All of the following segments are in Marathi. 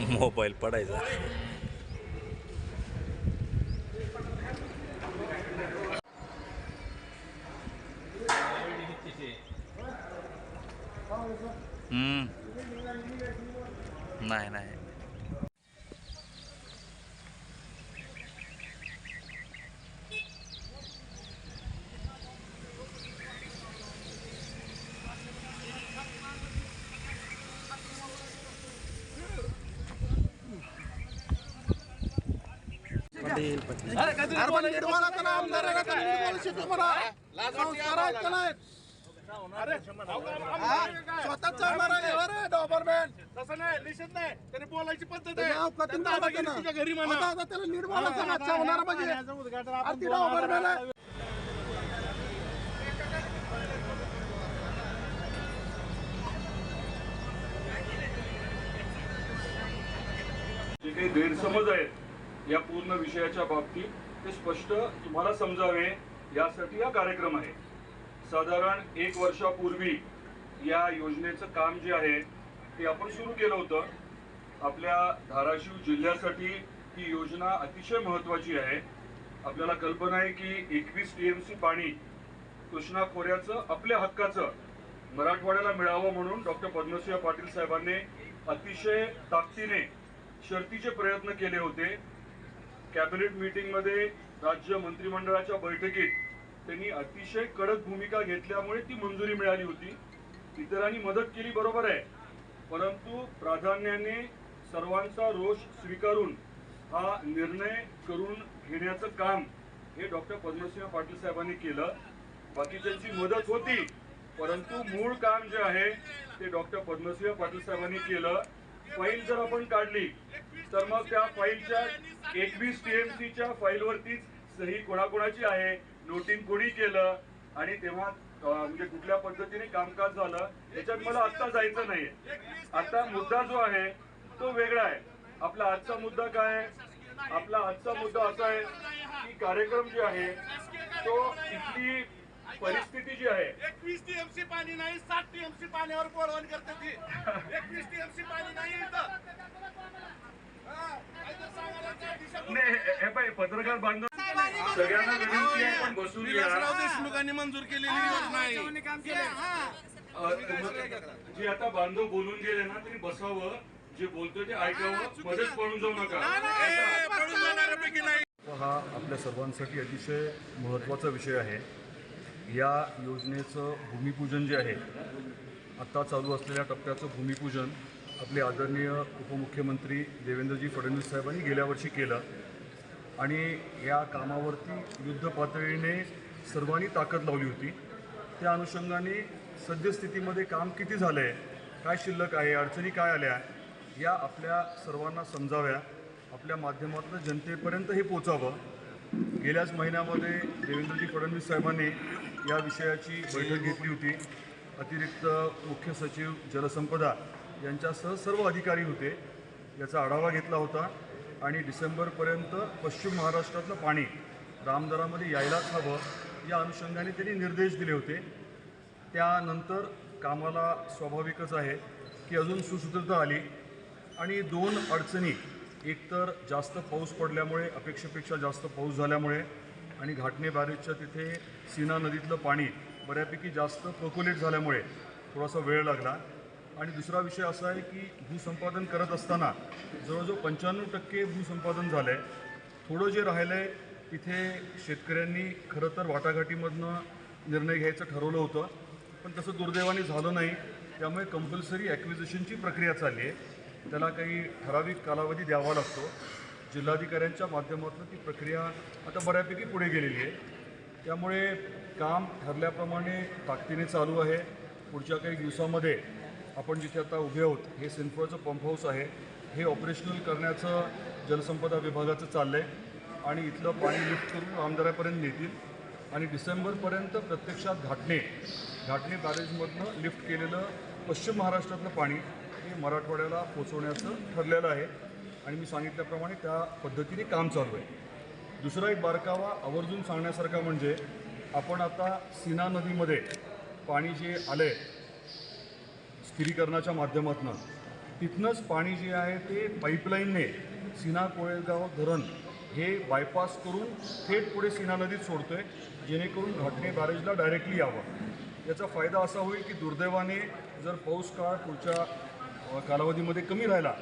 मोबाईल पडायचा. नाही नाही तसं नाही निषेध नाही त्याने बोलायची पद्धत आहे घरी म्हणा त्याला नीट बोलायचं. जे काही गैरसमज आहेत या पूर्ण विषयाच्या बाबतीत ते स्पष्ट तुम्हाला समजावे यासाठी हा कार्यक्रम आहे. साधारण 1 वर्षापूर्वी या योजनेचं काम जे आहे ते आपण सुरू केलं होतं. आपल्या धाराशिव जिल्ह्यासाठी ही योजना अतिशय महत्त्वाची आहे. आपल्याला कल्पना आहे की 21 TMC पाणी कृष्णा खोऱ्याचं आपल्या हक्काचं मराठवाड्याला मिळावं म्हणून डॉक्टर पद्मसिंह पाटील साहेबांनी अतिशय ताकदीने शर्तीचे प्रयत्न केले होते. कॅबिनेट मीटिंगमध्ये राज्य मंत्रिमंडळाच्या बैठकीत त्यांनी अतिशय कडक भूमिका घेतल्यामुळे ती मंजुरी मिळाली होती. इतरांनी मदत केली बरोबर आहे, परंतु प्राधान्याने सर्वांचा रोष स्वीकारून हा निर्णय करून घेण्याचं काम हे डॉक्टर पद्मसिंह पाटील साहेबांनी केलं. बाकीच्यांची मदत होती, परंतु मूळ काम जे आहे ते डॉक्टर पद्मसिंह पाटील साहेबांनी केलं. फाईल जर आपण काढली तर मग त्या फाईलच्या 21 TMCच्या फाईलवरतीच सही कोणाकोणाची आहे, नोटिंग कोणी केलं आणि तेव्हा म्हणजे कुठल्या पद्धतीने कामकाज झालं याच्यात मला आत्ता जायचं नाहीये. आता मुद्दा जो आहे तो वेगळा आहे. आपला आजचा मुद्दा काय आहे? आपला आजचा मुद्दा असा आहे की कार्यक्रम जे आहे तो इथली परिस्थिती जी आहे 21 TMC पाणी नाही 7 TMC पाण्यावर बोलवण करते ती 21 TMC पाणी नाही पत्रकार बांधव सगळ्यांना विनंती आहे पण बसून देशमुखांनी मंजूर केलेली योजना आहे जे आता बांधव बोलून गेले ना तरी बसावं, जे बोलतोय ते ऐकावं, मध्येच पळून जाऊ नका. हा आपल्या सर्वांसाठी अतिशय महत्त्वाचा विषय आहे. या योजनेचं भूमिपूजन जे आहे, आत्ता चालू असलेल्या टप्प्याचं भूमिपूजन आपले आदरणीय उपमुख्यमंत्री देवेंद्रजी फडणवीस साहेबांनी गेल्या वर्षी केलं आणि या कामावरती युद्ध पातळीने सर्वांनी ताकद लावली होती. त्या अनुषंगाने सद्यस्थितीमध्ये काम किती झालं आहे, काय शिल्लक आहे, अडचणी काय आल्या, या आपल्या सर्वांना समजाव्या, आपल्या माध्यमातून जनतेपर्यंत हे पोचावं. गेल्याच महिन्यामध्ये देवेंद्रजी फडणवीस साहेबांनी या विषयाची बैठक घेतली होती. अतिरिक्त मुख्य सचिव जलसंपदा यांच्यासह सर्व अधिकारी होते. याचा आढावा घेतला होता आणि डिसेंबरपर्यंत पश्चिम महाराष्ट्रातलं पाणी रामदरामध्ये यायलाच हवं या अनुषंगाने त्यांनी निर्देश दिले होते. त्यानंतर कामाला स्वाभाविकच आहे की अजून सुसूत्रता आली आणि 2 अडचणी, एकतर जास्त पाऊस पडल्यामुळे, अपेक्षेपेक्षा जास्त पाऊस झाल्यामुळे आणि घाटणे बॅरेजच्या तिथे सीना नदीतलं पाणी बऱ्यापैकी जास्त पर्क्युलेट झाल्यामुळे थोडासा वेळ लागला. आणि दुसरा विषय असा आहे की भूसंपादन करत असताना जवळजवळ 95% भूसंपादन झालं आहे. थोडं जे राहिलं आहे तिथे शेतकऱ्यांनी खरं तर वाटाघाटीमधनं निर्णय घ्यायचं ठरवलं होतं, पण तसं दुर्दैवाने झालं नाही. त्यामुळे कंपल्सरी ॲक्विजिशनची प्रक्रिया चालली आहे. त्याला काही ठराविक कालावधी द्यावा लागतो. जिल्हाधिकाऱ्यांच्या माध्यमातून ती प्रक्रिया आता बऱ्यापैकी पुढे गेलेली आहे. त्यामुळे काम ठरल्याप्रमाणे ताकदीने चालू आहे. पुढच्या काही दिवसामध्ये आपण जिथे आता उभे आहोत हे सिंफळचं पंप हाऊस आहे, हे ऑपरेशनल करण्याचं जलसंपदा विभागाचं चाललं आहे आणि इथलं पाणी लिफ्ट करून आमदारापर्यंत नेतील आणि डिसेंबरपर्यंत प्रत्यक्षात घाटणे बॅरेजमधनं लिफ्ट केलेलं पश्चिम महाराष्ट्रातलं पाणी हे मराठवाड्याला पोचवण्याचं ठरलेलं आहे आणि मी सांगितल्याप्रमाणे त्या पद्धतीने काम चालू आहे. दुसरा एक बारकावा आवर्जून सांगण्यासारखा म्हणजे आपण आता सीना नदीमध्ये पाणी जे आलं आहे स्थिरीकरणाच्या माध्यमातून तिथनंच पाणी जे आहे ते पाईपलाईनने सीना कोळेगाव धरण हे बायपास करून थेट पुढे सीना नदीत सोडतोय जेणेकरून घाटणे बॅरेजला डायरेक्टली यावं. याचा फायदा असा होईल की दुर्दैवाने जर पाऊस काळ पुढच्या कालावधीमध्ये कमी राहिला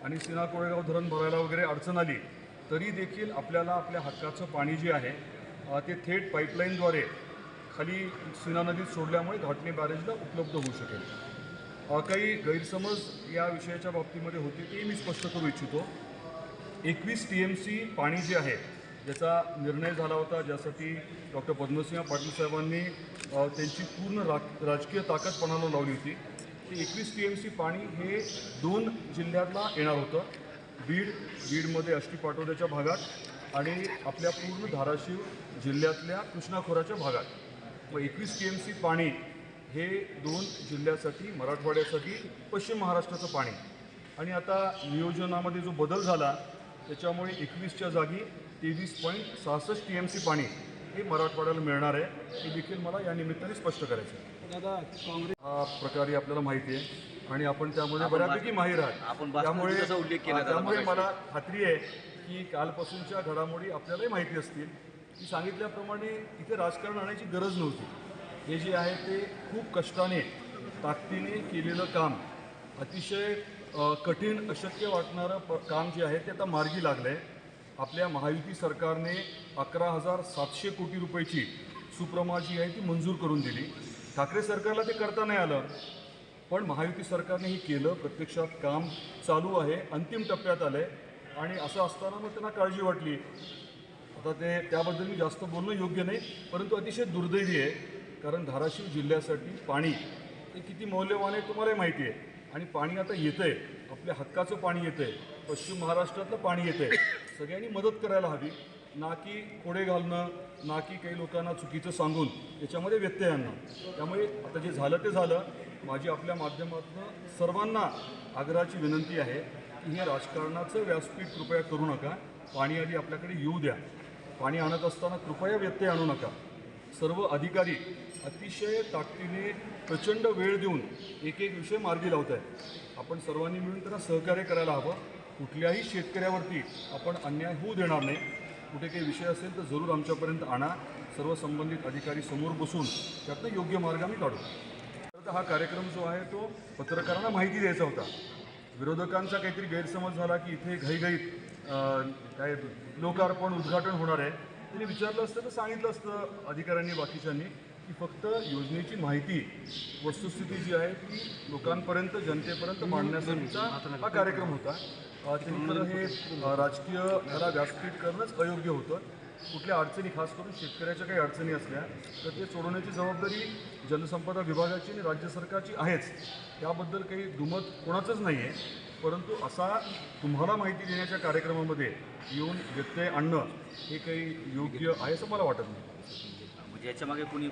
आणि सीना कोळेगाव धरण भरायला वगैरे अडचण आली तरी देखील आपल्याला आपल्या हक्काचं पाणी जे आहे ते थेट पाईपलाईनद्वारे खाली सीना नदीत सोडल्यामुळे घाटणे बॅरेजला उपलब्ध होऊ शकेल. काही गैरसमज या विषयाच्या बाबतीमध्ये होते ते मी स्पष्ट करू इच्छितो. 21 TMC पाणी जे आहे ज्याचा निर्णय झाला होता ज्यासाठी डॉक्टर पद्मसिंह पाटील साहेबांनी त्यांची पूर्ण राजकीय ताकद पणाला लावली होती. ते 21 TMC पाणी हे 2 जिल्ह्यातला येणार होतं. बीडमध्ये आष्टी पाटोद्याच्या भागात आणि आपल्या पूर्ण धाराशिव जिल्ह्यातल्या कृष्णा खोऱ्याच्या भागात. मग 21 TMC पाणी हे 2 जिल्ह्यासाठी मराठवाड्यासाठी पश्चिम महाराष्ट्राचं पाणी आणि आता नियोजनामध्ये जो बदल झाला त्याच्यामुळे 21च्या जागी 23.66 TMC पाणी हे मराठवाड्याला मिळणार आहे. हे देखील मला या निमित्ताने स्पष्ट करायचं आहे. हा प्रकारे आपल्याला माहिती आहे आणि आपण त्यामध्ये बऱ्यापैकी माहीर आहात. त्यामुळे मला खात्री आहे की कालपासूनच्या घडामोडी आपल्यालाही माहिती असतील की सांगितल्याप्रमाणे इथे राजकारण आणायची गरज नव्हती. हे जे आहे ते खूप कष्टाने ताकदीने केलेलं काम अतिशय कठीण अशक्य वाटणारं काम जे आहे ते आता मार्गी लागलं आहे. आपल्या महायुती सरकारने 11,700 कोटी रुपयाची सुप्रमा जी आहे ती मंजूर करून दिली. ठाकरे सरकारला ते करता नाही आलं पण महायुती सरकारने हे केलं. प्रत्यक्षात काम चालू आहे, अंतिम टप्प्यात आलं आहे आणि असं असताना मग त्यांना काळजी वाटली. आता त्याबद्दल मी जास्त बोलणं योग्य नाही परंतु अतिशय दुर्दैवी आहे कारण धाराशिव जिल्ह्यासाठी पाणी हे किती मौल्यवान आहे तुम्हालाही माहिती आहे आणि पाणी आता येतं आहे, आपल्या हक्काचं पाणी येतं आहे, पश्चिम महाराष्ट्रातलं पाणी येतं आहे. सगळ्यांनी मदत करायला हवी, ना की खोडे घालणं, ना की काही लोकांना चुकीचं सांगून याच्यामध्ये व्यत्यय आणणं. त्यामुळे आता जे झालं ते झालं. माझी आपल्या माध्यमातून सर्वांना आग्रहाची विनंती आहे की हे राजकारणाचं व्यासपीठ कृपया करू नका. पाणी आधी आपल्याकडे येऊ द्या. पाणी आणत असताना कृपया व्यत्यय आणू नका. सर्व अधिकारी अतिशय ताकदीने प्रचंड वेळ देऊन एक विषय मार्गी लावत आहेत. आपण सर्वांनी मिळून त्यांना सहकार्य करायला हवं. कुठल्याही शेतकऱ्यावरती आपण अन्याय होऊ देणार नाही. कुठे काही विषय असेल तर जरूर आमच्यापर्यंत आणा. सर्व संबंधित अधिकारी समोर बसून त्यातनं योग्य मार्ग आम्ही काढू. तर हा कार्यक्रम जो आहे तो पत्रकारांना माहिती द्यायचा होता. विरोधकांचा काहीतरी गैरसमज झाला की इथे घाईघाईत काय लोकार्पण उद्घाटन होणार आहे. त्यांनी विचारलं असतं तर सांगितलं असतं अधिकाऱ्यांनी बाकीच्यांनी की फक्त योजनेची माहिती वस्तुस्थिती जी आहे ती लोकांपर्यंत जनतेपर्यंत मांडण्यासाठीचा हा कार्यक्रम होता. त्यांनी हे राजकीय ह्याला व्यासपीठ करणंच अयोग्य होतं. कुठल्या अडचणी खास करून शेतकऱ्याच्या काही अडचणी असल्या तर ते सोडवण्याची जबाबदारी जलसंपदा विभागाची आणि राज्य सरकारची आहेच. त्याबद्दल काही दुमत कोणाचंच नाही आहे. परंतु असा तुम्हाला माहिती देण्याच्या कार्यक्रमामध्ये येऊन व्यत्यय आणणं हे काही योग्य आहे असं मला वाटत नाही. म्हणजे याच्यामागे कोणी